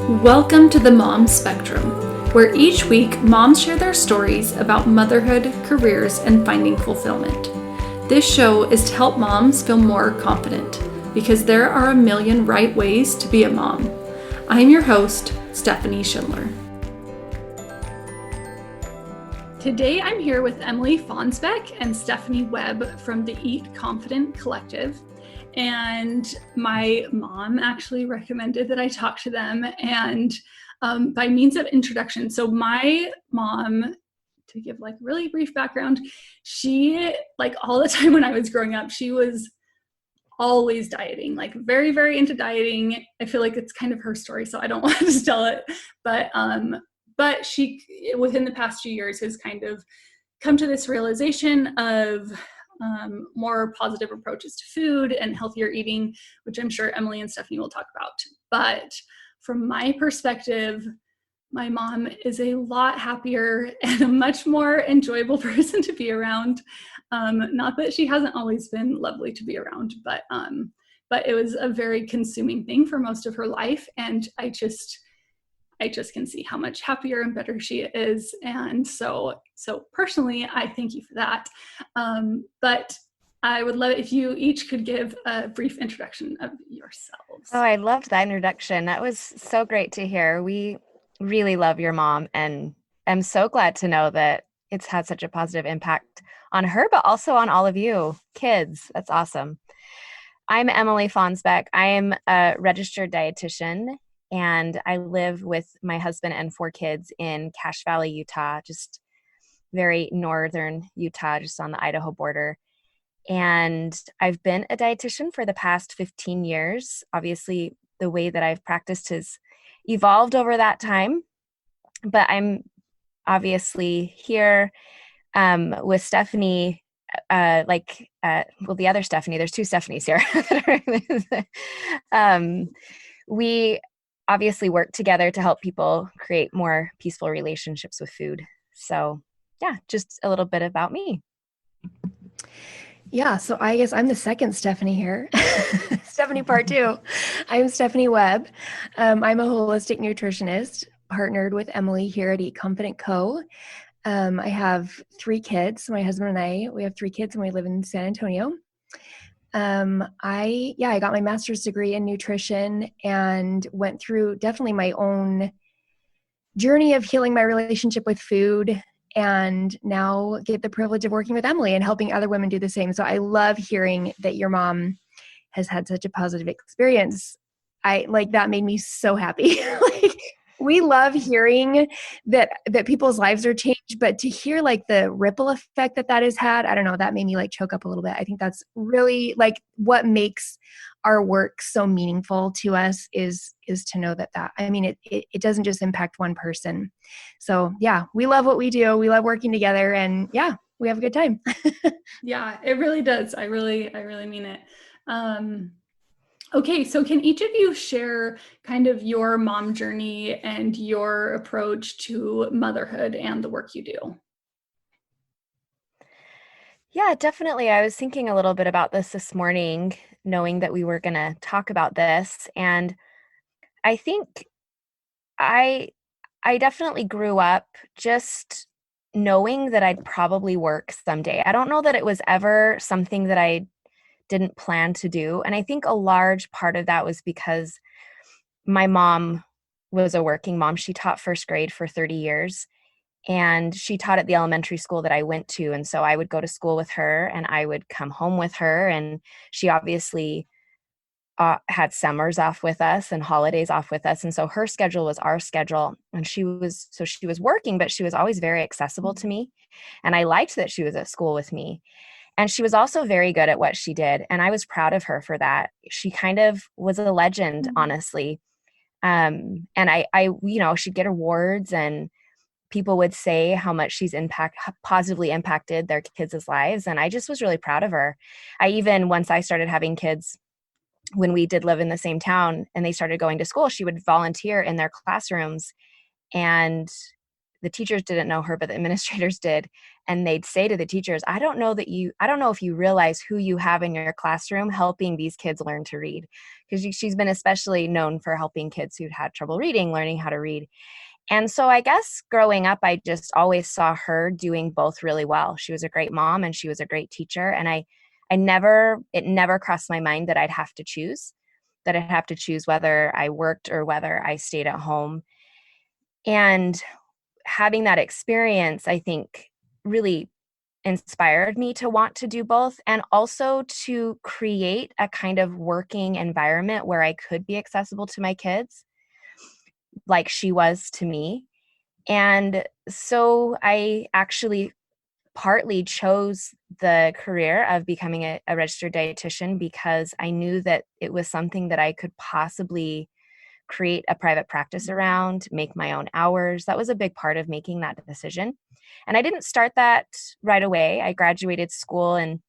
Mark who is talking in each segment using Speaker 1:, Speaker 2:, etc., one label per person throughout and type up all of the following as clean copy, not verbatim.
Speaker 1: Welcome to the Mom Spectrum, where each week moms share their stories about motherhood, careers, and finding fulfillment. This show is to help moms feel more confident because there are a million right ways to be a mom. I am your host, Stephanie Schindler. Today I'm here with Emily Fonnesbeck and Stephanie Webb from the Eat Confident Collective. And my mom actually recommended that I talk to them, and by means of introduction. So my mom, to give like really brief background, she, like all the time when I was growing up, she was always dieting, like very, very into dieting. I feel like it's kind of her story, so I don't want to tell it. But she, within the past few years, has kind of come to this realization of more positive approaches to food and healthier eating, which I'm sure Emily and Stephanie will talk about. But from my perspective, my mom is a lot happier and a much more enjoyable person to be around. Not that she hasn't always been lovely to be around, but it was a very consuming thing for most of her life. And I just can see how much happier and better she is. And so personally, I thank you for that. But I would love it if you each could give a brief introduction of yourselves.
Speaker 2: Oh, I loved that introduction. That was so great to hear. We really love your mom, and I'm so glad to know that it's had such a positive impact on her, but also on all of you kids. That's awesome. I'm Emily Fonnesbeck. I am a registered dietitian, and I live with my husband and 4 kids in Cache Valley, Utah, just very northern Utah, just on the Idaho border. And I've been a dietitian for the past 15 years. Obviously, the way that I've practiced has evolved over that time, but I'm obviously here with Stephanie, the other Stephanie. There's 2 Stephanies here. We obviously work together to help people create more peaceful relationships with food. So yeah, just a little bit about me.
Speaker 3: Yeah, so I guess I'm the second Stephanie here. Stephanie part 2. I'm Stephanie Webb. I'm a holistic nutritionist partnered with Emily here at Eat Confident Co. I have 3 kids. My husband and we have 3 kids, and we live in San Antonio. I got my master's degree in nutrition and went through definitely my own journey of healing my relationship with food, and now get the privilege of working with Emily and helping other women do the same. So I love hearing that your mom has had such a positive experience. That made me so happy. We love hearing that people's lives are changed, but to hear like the ripple effect that has had, I don't know, that made me like choke up a little bit. I think that's really like what makes our work so meaningful to us is to know that I mean, it doesn't just impact one person. So yeah, we love what we do. We love working together, and yeah, we have a good time.
Speaker 1: Yeah, it really does. I really mean it. Okay, so can each of you share kind of your mom journey and your approach to motherhood and the work you do?
Speaker 2: Yeah, definitely. I was thinking a little bit about this morning, knowing that we were going to talk about this. And I think I definitely grew up just knowing that I'd probably work someday. I don't know that it was ever something that I didn't plan to do. And I think a large part of that was because my mom was a working mom. She taught first grade for 30 years, and she taught at the elementary school that I went to. And so I would go to school with her, and I would come home with her. And she obviously had summers off with us and holidays off with us. And so her schedule was our schedule. And she was working, but she was always very accessible to me. And I liked that she was at school with me. And she was also very good at what she did. And I was proud of her for that. She kind of was a legend, honestly. And I she'd get awards, and people would say how much she's positively impacted their kids' lives. And I just was really proud of her. Once I started having kids, when we did live in the same town and they started going to school, she would volunteer in their classrooms and the teachers didn't know her, but the administrators did. And they'd say to the teachers, I don't know if you realize who you have in your classroom helping these kids learn to read. Because she's been especially known for helping kids who'd had trouble reading, learning how to read. And so I guess growing up, I just always saw her doing both really well. She was a great mom and she was a great teacher. And it never crossed my mind that I'd have to choose whether I worked or whether I stayed at home. And having that experience, I think, really inspired me to want to do both, and also to create a kind of working environment where I could be accessible to my kids like she was to me. And so I actually partly chose the career of becoming a registered dietitian because I knew that it was something that I could possibly create a private practice around, make my own hours. That was a big part of making that decision. And I didn't start that right away. I graduated school and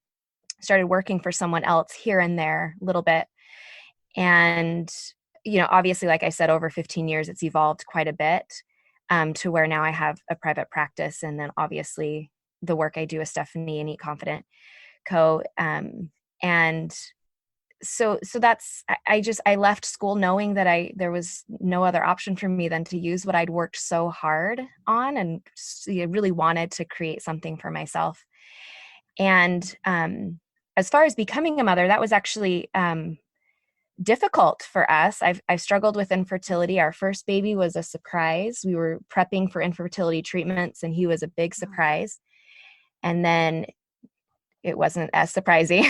Speaker 2: started working for someone else here and there a little bit. And, obviously, like I said, over 15 years, it's evolved quite a bit to where now I have a private practice. And then obviously the work I do with Stephanie and Eat Confident Co. And so that's, I left school knowing that there was no other option for me than to use what I'd worked so hard on, and I really wanted to create something for myself. And as far as becoming a mother, that was actually difficult for us. I've struggled with infertility. Our first baby was a surprise. We were prepping for infertility treatments and he was a big surprise. And then it wasn't as surprising.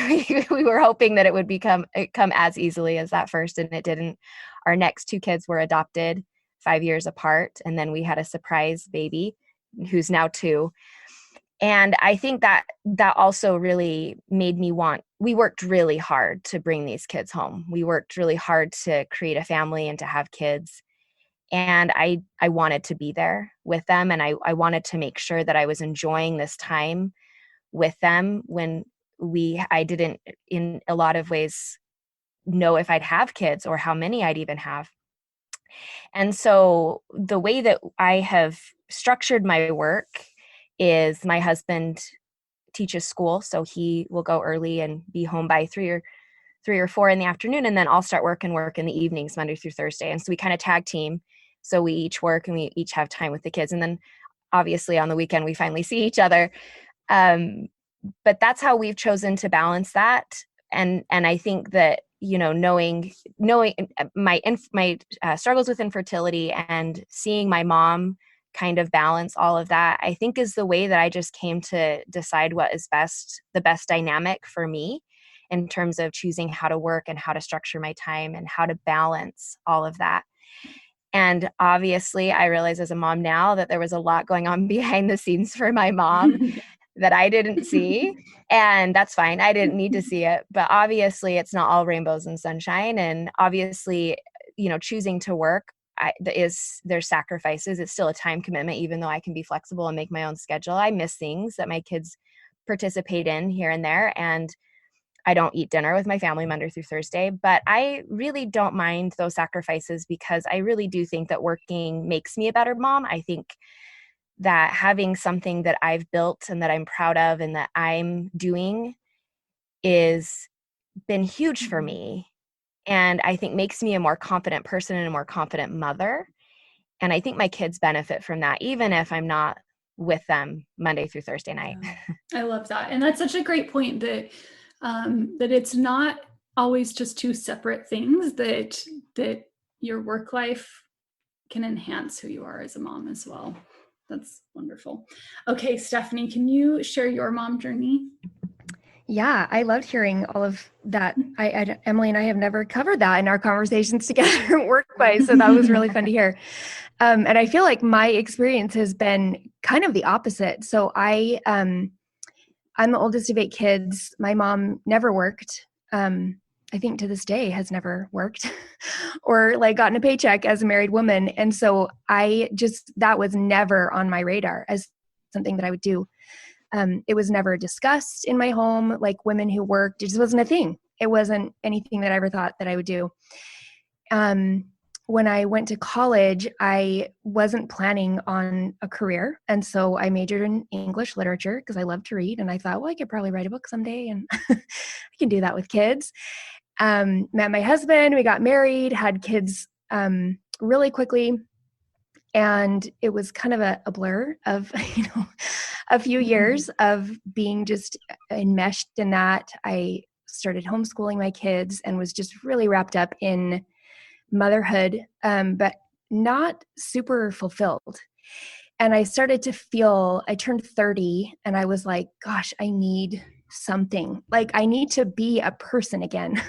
Speaker 2: We were hoping that it would come as easily as that first, and it didn't. Our next two kids were adopted 5 years apart, and then we had a surprise baby who's now 2. And I think that also really made me we worked really hard to bring these kids home. We worked really hard to create a family and to have kids. And I wanted to be there with them, and I wanted to make sure that I was enjoying this time with them when I didn't, in a lot of ways, know if I'd have kids or how many I'd even have. And so the way that I have structured my work is my husband teaches school, so he will go early and be home by 3 or 4 in the afternoon, and then I'll start work in the evenings, Monday through Thursday. And so we kind of tag team. So we each work and we each have time with the kids. And then obviously on the weekend, we finally see each other. But that's how we've chosen to balance that. And I think that, knowing my struggles with infertility and seeing my mom kind of balance all of that, I think is the way that I just came to decide what is the best dynamic for me in terms of choosing how to work and how to structure my time and how to balance all of that. And obviously, I realize as a mom now that there was a lot going on behind the scenes for my mom that I didn't see. And that's fine. I didn't need to see it. But obviously, it's not all rainbows and sunshine. And obviously, choosing to work there's sacrifices. It's still a time commitment, even though I can be flexible and make my own schedule. I miss things that my kids participate in here and there. And I don't eat dinner with my family Monday through Thursday, but I really don't mind those sacrifices because I really do think that working makes me a better mom. I think that having something that I've built and that I'm proud of and that I'm doing is been huge for me. And I think makes me a more confident person and a more confident mother. And I think my kids benefit from that, even if I'm not with them Monday through Thursday night.
Speaker 1: I love that. And that's such a great point that it's not always just two separate things, that your work life can enhance who you are as a mom as well. That's wonderful. Okay, Stephanie, can you share your mom journey?
Speaker 3: Yeah, I loved hearing all of that. Emily and I have never covered that in our conversations together work-wise, so that was really fun to hear. And I feel like my experience has been kind of the opposite. So I'm the oldest of 8 kids. My mom never worked. I think to this day has never worked or gotten a paycheck as a married woman. And so that was never on my radar as something that I would do. It was never discussed in my home, women who worked. It just wasn't a thing. It wasn't anything that I ever thought that I would do. when I went to college, I wasn't planning on a career. And so I majored in English literature because I love to read. And I thought, well, I could probably write a book someday and I can do that with kids. Met my husband, we got married, had kids really quickly. And it was kind of a blur of, a few years of being just enmeshed in that. I started homeschooling my kids and was just really wrapped up in motherhood, but not super fulfilled. And I started to feel, I turned 30 and I was like, gosh, I need something. Like I need to be a person again.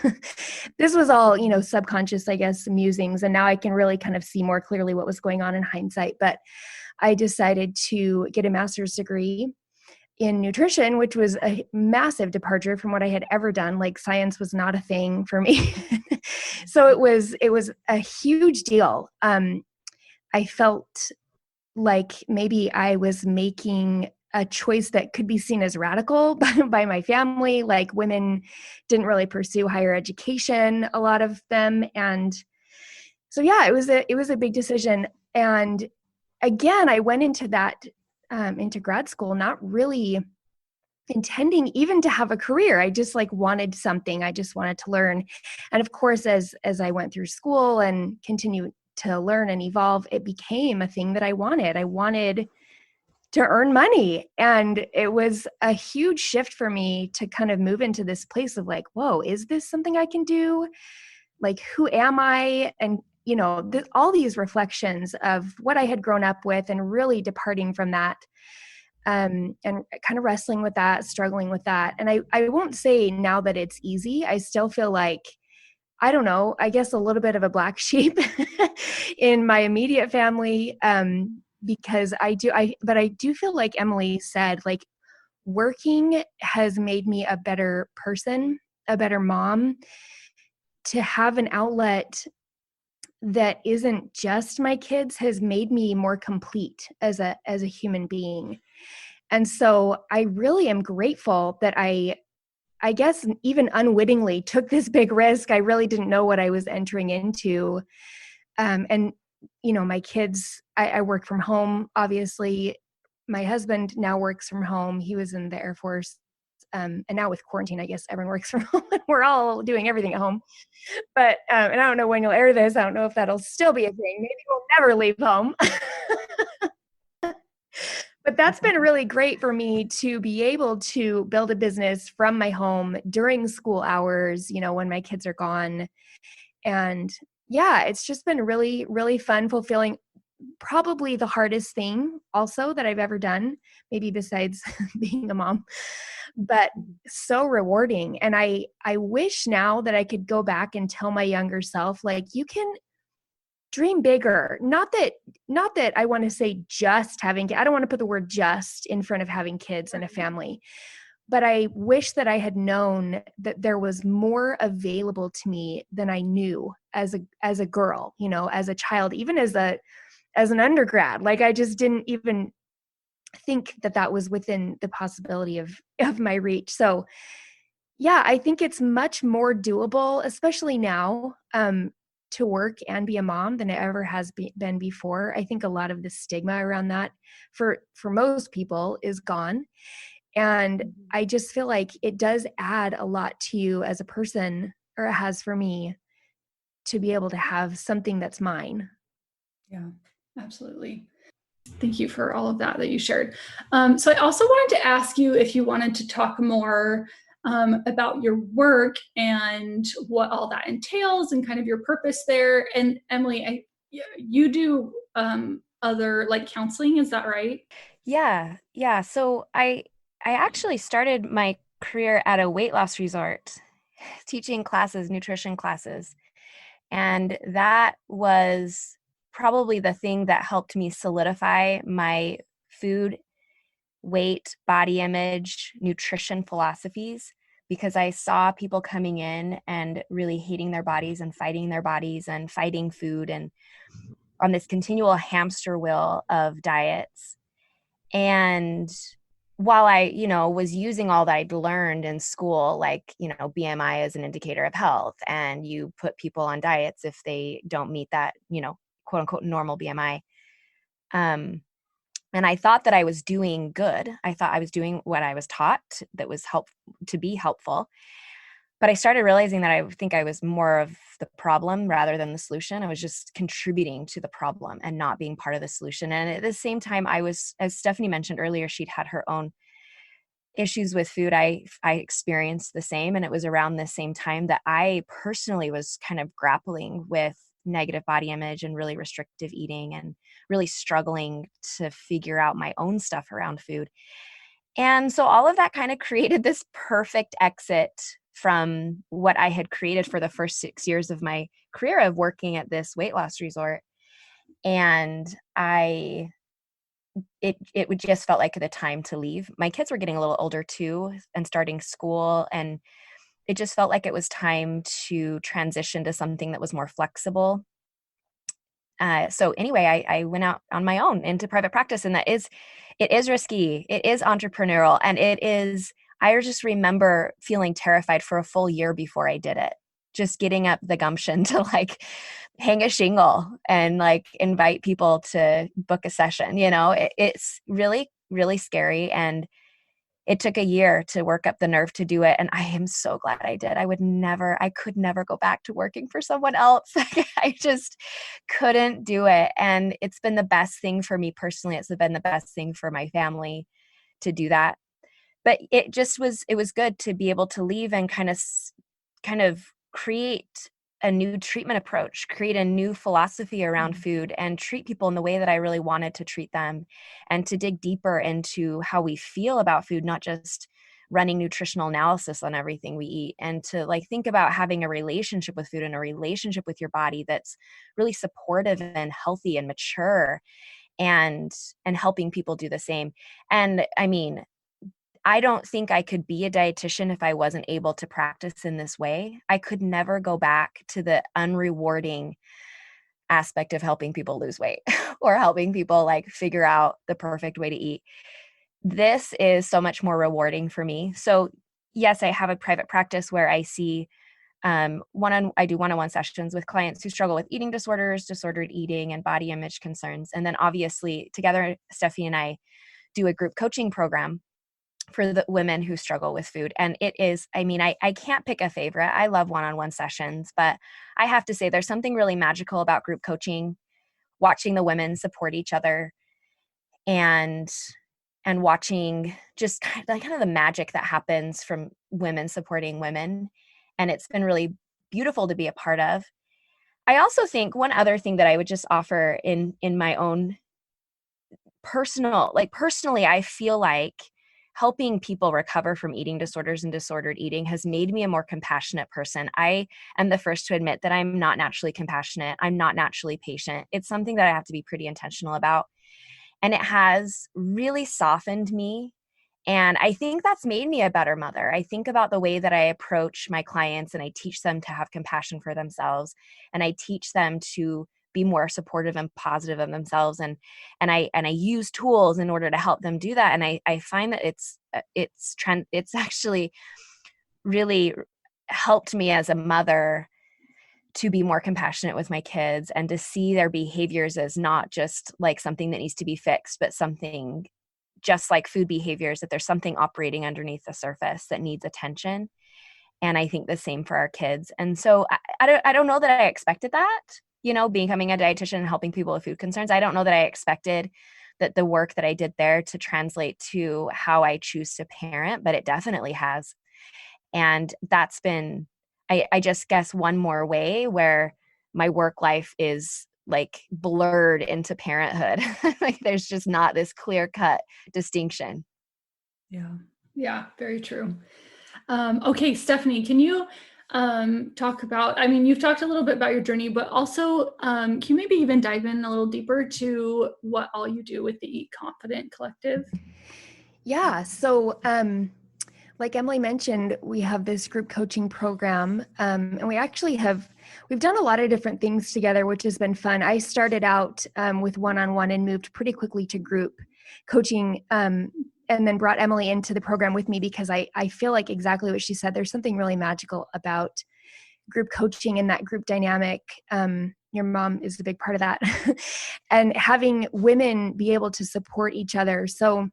Speaker 3: This was all, subconscious, I guess, musings. And now I can really kind of see more clearly what was going on in hindsight. But I decided to get a master's degree in nutrition, which was a massive departure from what I had ever done. Like science was not a thing for me. So it was a huge deal. I felt like maybe I was making a choice that could be seen as radical by my family. Like women didn't really pursue higher education, a lot of them. And so, yeah, it was a big decision. And again, I went into that, into grad school, not really intending even to have a career. I just wanted something. I just wanted to learn. And of course, as I went through school and continued to learn and evolve, it became a thing that I wanted. I wanted to earn money. And it was a huge shift for me to kind of move into this place of like, whoa, is this something I can do? Like, who am I? And, all these reflections of what I had grown up with and really departing from that, and kind of wrestling with that, struggling with that. And I won't say now that it's easy. I still feel like, I don't know, I guess a little bit of a black sheep in my immediate family, because I do feel like Emily said, like working has made me a better person, a better mom, to have an outlet that isn't just my kids has made me more complete as a human being. And so I really am grateful that I guess even unwittingly took this big risk. I really didn't know what I was entering into. And, my kids, I work from home, obviously. My husband now works from home. He was in the Air Force. And now with quarantine, I guess everyone works from home. We're all doing everything at home. But, and I don't know when you'll air this. I don't know if that'll still be a thing. Maybe we'll never leave home. But that's been really great for me to be able to build a business from my home during school hours, when my kids are gone. And yeah, it's just been really, really fun, fulfilling. Probably the hardest thing also that I've ever done, maybe besides being a mom, but so rewarding. And I wish now that I could go back and tell my younger self, like, you can dream bigger. Not that I want to say just having, I don't want to put the word just in front of having kids and a family, but I wish that I had known that there was more available to me than I knew as a girl, as a child, even as an undergrad. Like I just didn't even think that was within the possibility of my reach. So yeah, I think it's much more doable, especially now, to work and be a mom than it ever has been before. I think a lot of the stigma around that for most people is gone. And I just feel like it does add a lot to you as a person, or it has for me, to be able to have something that's mine.
Speaker 1: Yeah, absolutely. Thank you for all of that you shared. So I also wanted to ask you if you wanted to talk more about your work and what all that entails and kind of your purpose there. And Emily, you do other counseling, is that right?
Speaker 2: Yeah. So I actually started my career at a weight loss resort, teaching classes, nutrition classes. And that was probably the thing that helped me solidify my food, weight, body image, nutrition philosophies, because I saw people coming in and really hating their bodies and fighting food and on this continual hamster wheel of diets. And while I, was using all that I'd learned in school, like, BMI is an indicator of health, and you put people on diets if they don't meet that, quote unquote, normal BMI. And I thought that I was doing good. I thought I was doing what I was taught that was to be helpful. But I started realizing that I think I was more of the problem rather than the solution. I was just contributing to the problem and not being part of the solution. And at the same time, I was, as Stephanie mentioned earlier, she'd had her own issues with food. I experienced the same. And it was around the same time that I personally was kind of grappling with negative body image and really restrictive eating and really struggling to figure out my own stuff around food. And so all of that kind of created this perfect exit from what I had created for the first 6 years of my career of working at this weight loss resort. And it would just felt like the time to leave. My kids were getting a little older too and starting school. And it just felt like it was time to transition to something that was more flexible. So anyway, I went out on my own into private practice, and it is risky. It is entrepreneurial, and I just remember feeling terrified for a full year before I did it. Just getting up the gumption to like hang a shingle and like invite people to book a session. It's really, really scary. And it took a year to work up the nerve to do it. And I am so glad I did. I could never go back to working for someone else. I just couldn't do it. And it's been the best thing for me personally. It's been the best thing for my family to do that. But it was good to be able to leave and kind of create a new treatment approach, create a new philosophy around food, and treat people in the way that I really wanted to treat them, and to dig deeper into how we feel about food, not just running nutritional analysis on everything we eat, and to like think about having a relationship with food and a relationship with your body that's really supportive and healthy and mature, and helping people do the same. And I mean, I don't think I could be a dietitian if I wasn't able to practice in this way. I could never go back to the unrewarding aspect of helping people lose weight or helping people like figure out the perfect way to eat. This is so much more rewarding for me. So yes, I have a private practice where I see I do one-on-one sessions with clients who struggle with eating disorders, disordered eating, and body image concerns. And then obviously together, Steffi and I do a group coaching program for the women who struggle with food. And it is, I can't pick a favorite. I love one-on-one sessions, but I have to say there's something really magical about group coaching, watching the women support each other and watching just kind of the magic that happens from women supporting women. And it's been really beautiful to be a part of. I also think one other thing that I would just offer in my own personally, I feel like helping people recover from eating disorders and disordered eating has made me a more compassionate person. I am the first to admit that I'm not naturally compassionate. I'm not naturally patient. It's something that I have to be pretty intentional about. And it has really softened me. And I think that's made me a better mother. I think about the way that I approach my clients, and I teach them to have compassion for themselves. And I teach them to be more supportive and positive of themselves. And I use tools in order to help them do that. And I find that it's actually really helped me as a mother to be more compassionate with my kids and to see their behaviors as not just like something that needs to be fixed, but something just like food behaviors, that there's something operating underneath the surface that needs attention. And I think the same for our kids. And so I don't know that I expected that, becoming a dietitian and helping people with food concerns. I don't know that I expected that the work that I did there to translate to how I choose to parent, but it definitely has. And that's been, I just guess, one more way where my work life is like blurred into parenthood. Like there's just not this clear cut distinction.
Speaker 1: Yeah, very true. Okay, Stephanie, can you talk about, you've talked a little bit about your journey, but also can you maybe even dive in a little deeper to what all you do with the Eat Confident Collective?
Speaker 3: Yeah. So, like Emily mentioned, we have this group coaching program, and we've done a lot of different things together, which has been fun. I started out with one-on-one and moved pretty quickly to group coaching. and then brought Emily into the program with me because I feel like exactly what she said. There's something really magical about group coaching and that group dynamic. Your mom is a big part of that. And having women be able to support each other. So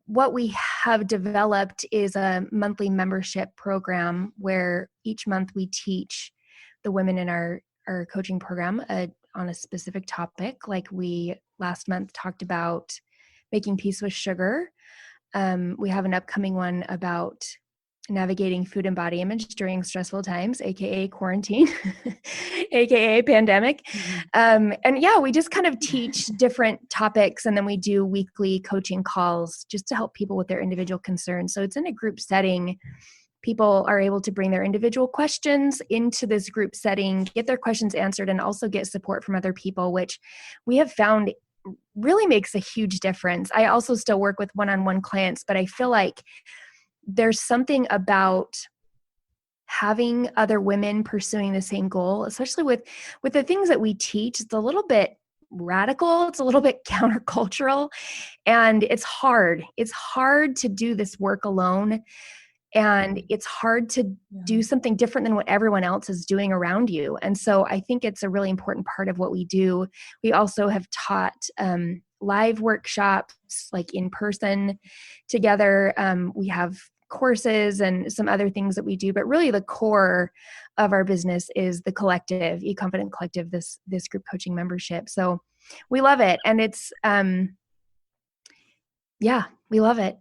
Speaker 3: what we have developed is a monthly membership program where each month we teach the women in our coaching program on a specific topic. Like we last month talked about making peace with sugar. We have an upcoming one about navigating food and body image during stressful times, aka quarantine, aka pandemic. And yeah, we just kind of teach different topics, and then we do weekly coaching calls just to help people with their individual concerns. So it's in a group setting. People are able to bring their individual questions into this group setting, get their questions answered, and also get support from other people, which we have found really makes a huge difference. I also still work with one-on-one clients, but I feel like there's something about having other women pursuing the same goal, especially with the things that we teach. It's a little bit radical. It's a little bit countercultural, and it's hard. It's hard to do this work alone. And it's hard to do something different than what everyone else is doing around you. And so I think it's a really important part of what we do. We also have taught live workshops, like in person together. We have courses and some other things that we do, but really the core of our business is the collective, E-Confident Collective, this group coaching membership. So we love it. And it's, we love it.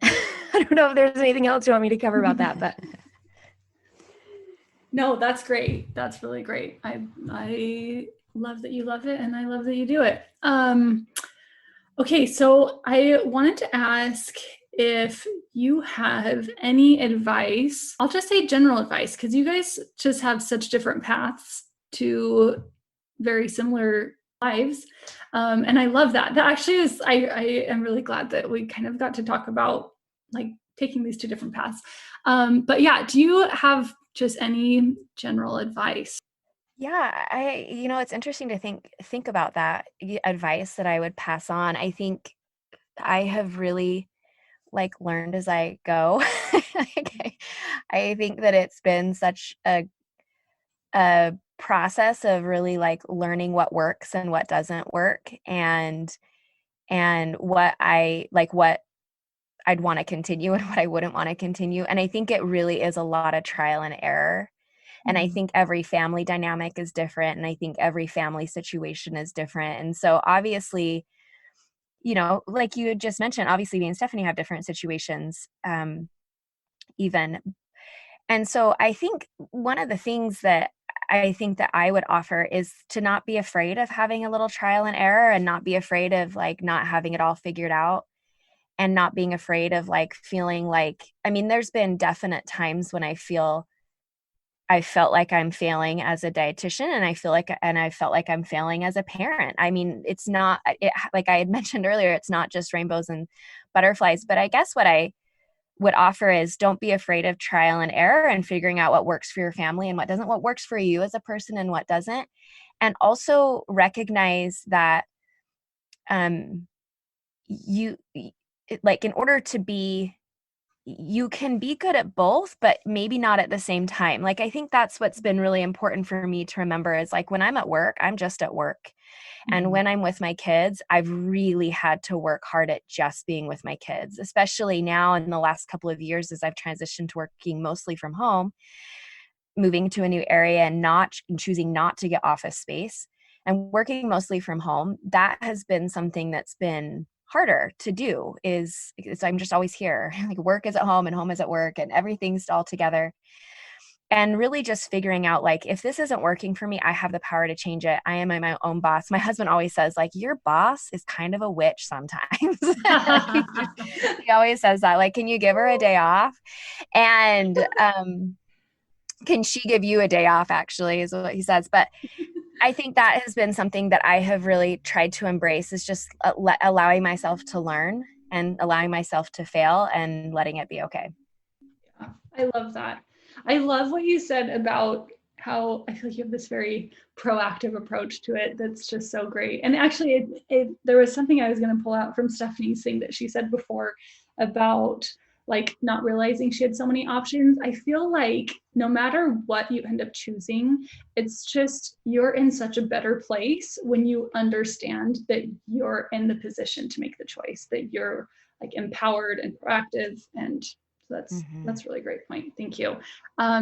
Speaker 3: I don't know if there's anything else you want me to cover about that, but.
Speaker 1: No, that's great. That's really great. I love that you love it, and I love that you do it. Okay, so I wanted to ask if you have any advice. I'll just say general advice, because you guys just have such different paths to very similar lives. And I love that. That actually is, I am really glad that we kind of got to talk about like taking these two different paths. But yeah, do you have just any general advice?
Speaker 2: Yeah, it's interesting to think about that advice that I would pass on. I think I have really learned as I go. I think that it's been such a process of really learning what works and what doesn't work, and what what I'd want to continue and what I wouldn't want to continue. And I think it really is a lot of trial and error. And I think every family dynamic is different. And I think every family situation is different. And so obviously, like you had just mentioned, obviously me and Stephanie have different situations, even. And so I think one of the things that I think that I would offer is to not be afraid of having a little trial and error, and not be afraid of not having it all figured out, and not being afraid of feeling there's been definite times when I felt like I'm failing as a dietitian, and I felt like I'm failing as a parent. I mean, it's not, like I had mentioned earlier, it's not just rainbows and butterflies, but I guess what I would offer is don't be afraid of trial and error and figuring out what works for your family and what doesn't, what works for you as a person and what doesn't. And also recognize that, in order to be, you can be good at both, but maybe not at the same time. I think that's what's been really important for me to remember is when I'm at work, I'm just at work. And when I'm with my kids, I've really had to work hard at just being with my kids, especially now in the last couple of years as I've transitioned to working mostly from home, moving to a new area and choosing not to get office space and working mostly from home. That has been something that's been harder to do is I'm just always here. Work is at home and home is at work and everything's all together. And really just figuring out if this isn't working for me, I have the power to change it. I am my own boss. My husband always says your boss is kind of a witch sometimes. He always says that, can you give her a day off? And can she give you a day off, actually, is what he says. But I think that has been something that I have really tried to embrace, is just allowing myself to learn and allowing myself to fail and letting it be okay.
Speaker 1: I love that. I love what you said about how I feel like you have this very proactive approach to it that's just so great. And actually, there was something I was going to pull out from Stephanie's thing that she said before about like not realizing she had so many options. I feel like no matter what you end up choosing, it's just you're in such a better place when you understand that you're in the position to make the choice, that you're like empowered and proactive. And so that's a really great point. Thank you.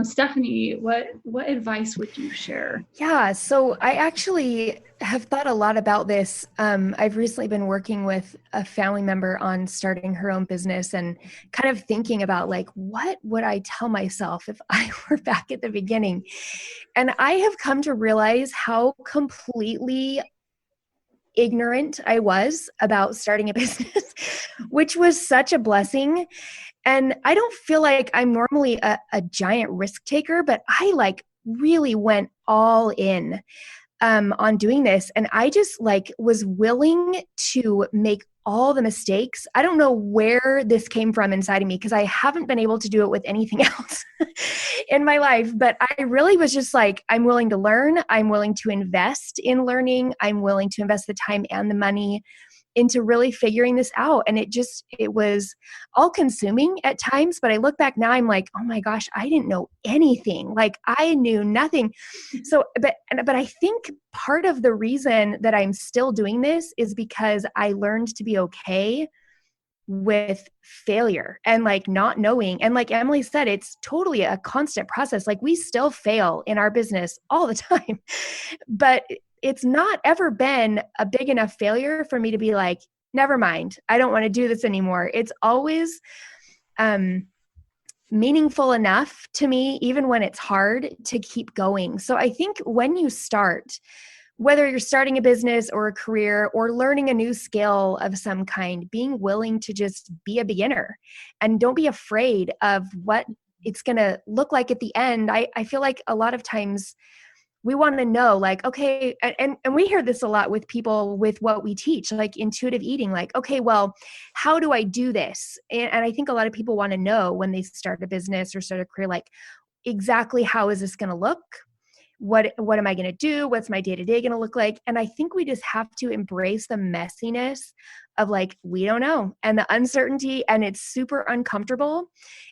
Speaker 1: Stephanie, what advice would you share?
Speaker 3: Yeah, so I actually have thought a lot about this. I've recently been working with a family member on starting her own business and kind of thinking about like, what would I tell myself if I were back at the beginning? And I have come to realize how completely ignorant I was about starting a business, which was such a blessing. And I don't feel like I'm normally a giant risk taker, but I like really went all in on doing this. And I just like was willing to make all the mistakes. I don't know where this came from inside of me because I haven't been able to do it with anything else in my life. But I really was just like, I'm willing to learn. I'm willing to invest in learning. I'm willing to invest the time and the money into really figuring this out. And it was all consuming at times, but I look back now, I'm like, oh my gosh, I didn't know anything. Like I knew nothing. So, but I think part of the reason that I'm still doing this is because I learned to be okay with failure and like not knowing. And like Emily said, it's totally a constant process. Like we still fail in our business all the time, but it's not ever been a big enough failure for me to be like, never mind, I don't want to do this anymore. It's always meaningful enough to me, even when it's hard, to keep going. So I think when you start, whether you're starting a business or a career or learning a new skill of some kind, being willing to just be a beginner and don't be afraid of what it's going to look like at the end. I feel like a lot of times we want to know like, okay, and we hear this a lot with people with what we teach, like intuitive eating, like, okay, well, how do I do this? And I think a lot of people want to know when they start a business or start a career, like exactly how is this going to look? What am I going to do? What's my day-to-day going to look like? And I think we just have to embrace the messiness of like, we don't know, and the uncertainty, and it's super uncomfortable.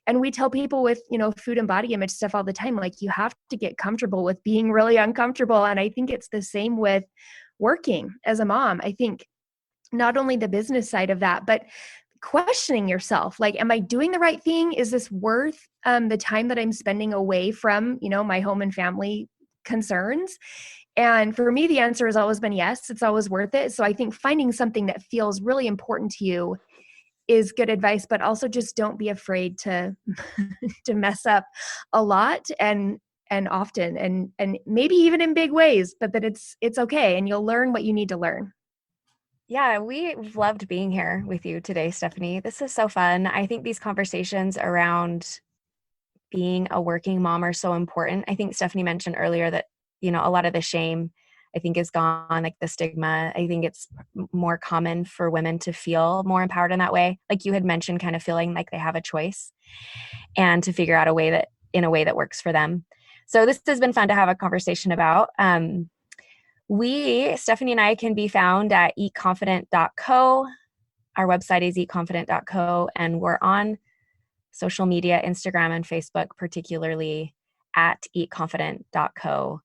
Speaker 3: And we tell people with, food and body image stuff all the time, like you have to get comfortable with being really uncomfortable. And I think it's the same with working as a mom. I think not only the business side of that, but questioning yourself, like, am I doing the right thing? Is this worth the time that I'm spending away from, my home and family concerns? And for me, the answer has always been yes, it's always worth it. So I think finding something that feels really important to you is good advice, but also just don't be afraid to to mess up a lot and often and maybe even in big ways, but that it's okay and you'll learn what you need to learn.
Speaker 2: Yeah, we've loved being here with you today, Stephanie. This is so fun. I think these conversations around being a working mom are so important. I think Stephanie mentioned earlier that, a lot of the shame, I think, is gone, like the stigma. I think it's more common for women to feel more empowered in that way. Like you had mentioned, kind of feeling like they have a choice and to figure out a way that works for them. So this has been fun to have a conversation about. Stephanie and I can be found at eatconfident.co. Our website is eatconfident.co, and we're on social media, Instagram and Facebook, particularly at eatconfident.co.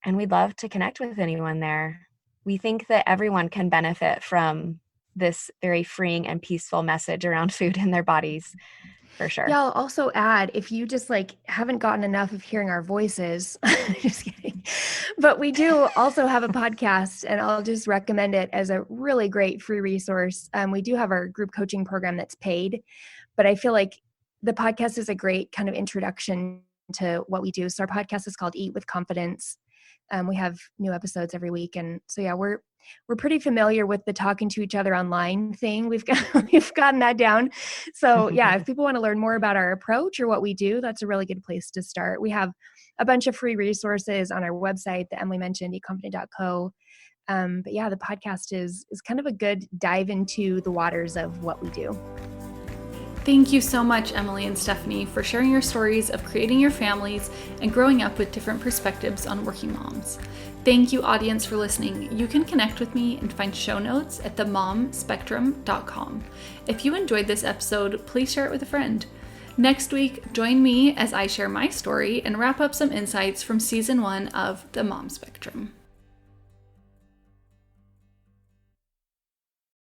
Speaker 2: And we'd love to connect with anyone there. We think that everyone can benefit from this very freeing and peaceful message around food in their bodies, for sure.
Speaker 3: Yeah, I'll also add, if you just like haven't gotten enough of hearing our voices, just kidding, but we do also have a podcast, and I'll just recommend it as a really great free resource. We do have our group coaching program that's paid, but I feel like the podcast is a great kind of introduction to what we do. So our podcast is called Eat with Confidence. We have new episodes every week. And so, yeah, we're pretty familiar with the talking to each other online thing. We've gotten that down. So yeah, if people want to learn more about our approach or what we do, that's a really good place to start. We have a bunch of free resources on our website that Emily mentioned, eatconfident.co. But yeah, the podcast is kind of a good dive into the waters of what we do.
Speaker 1: Thank you so much, Emily and Stephanie, for sharing your stories of creating your families and growing up with different perspectives on working moms. Thank you, audience, for listening. You can connect with me and find show notes at themomspectrum.com. If you enjoyed this episode, please share it with a friend. Next week, join me as I share my story and wrap up some insights from season 1 of The Mom Spectrum.